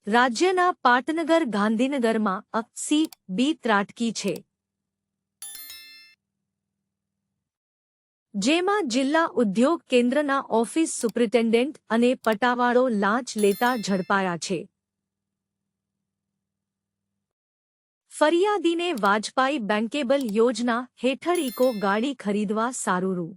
રાજ્યના પાટનગર ગાંધીનગરમાં સી.બી. ત્રાટકી છે, જેમાં જિલ્લા ઉદ્યોગ કેન્દ્રના ઓફિસ સુપ્રિન્ટેન્ડન્ટ અને પટાવાળો લાંચ લેતા ઝડપાયા છે. ફરિયાદીને વાજપાઈ બેન્કેબલ યોજના હેઠળ ઇકો ગાડી ખરીદવા સારું રૂ.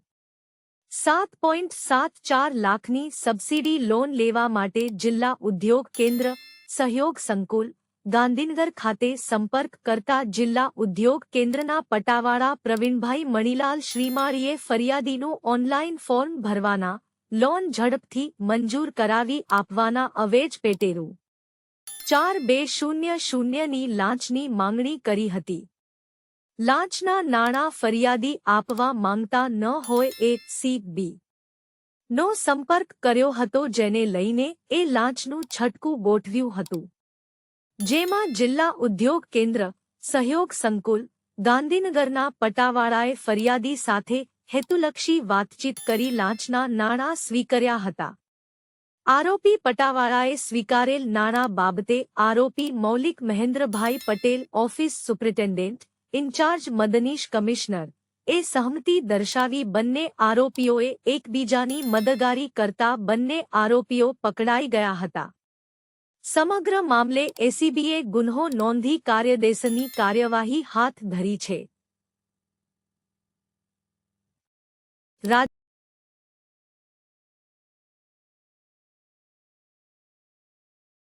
7.74 લાખની સબસિડી લોન લેવા માટે જિલ્લા ઉદ્યોગ કેન્દ્ર સહયોગ સંકુલ ગાંધીનગર ખાતે સંપર્ક કરતા જિલ્લા ઉદ્યોગ કેન્દ્રના પટાવાળા પ્રવીણભાઈ મણીલાલ શ્રીમાળીએ ફરિયાદીનું ઓનલાઈન ફોર્મ ભરવાના, લોન ઝડપથી મંજૂર કરાવી આપવાના અવેજ પેટે રૂ. 4,200ની લાંચની માંગણી કરી હતી. લાંચના નાણાં ફરિયાદી આપવા માંગતા ન હોય એ સી.બી. નો સંપર્ક કર્યો હતો, જેને લઈને એ લાંચનું છટકું ગોઠવ્યું હતું, જેમાં જિલ્લા ઉદ્યોગ કેન્દ્ર સહયોગ સંકુલ ગાંધીનગરના પટાવાળાએ ફરિયાદી સાથે હેતુલક્ષી વાતચીત કરી લાંચના નાણાં સ્વીકાર્યા હતા. આરોપી પટાવાળાએ સ્વીકારેલ નાણાં બાબતે આરોપી Maulik Mahendrabhai Patel office superintendent in charge મદનીશ કમિશનર એ સહમતિ દર્શાવી બંને આરોપીઓએ એકબીજાની મદદગારી કરતા બંને આરોપીઓ પકડાઈ ગયા હતા. સમગ્ર મામલે એસીબીએ ગુન્હો નોંધી કાયદેસરની કાર્યવાહી હાથ ધરી છે.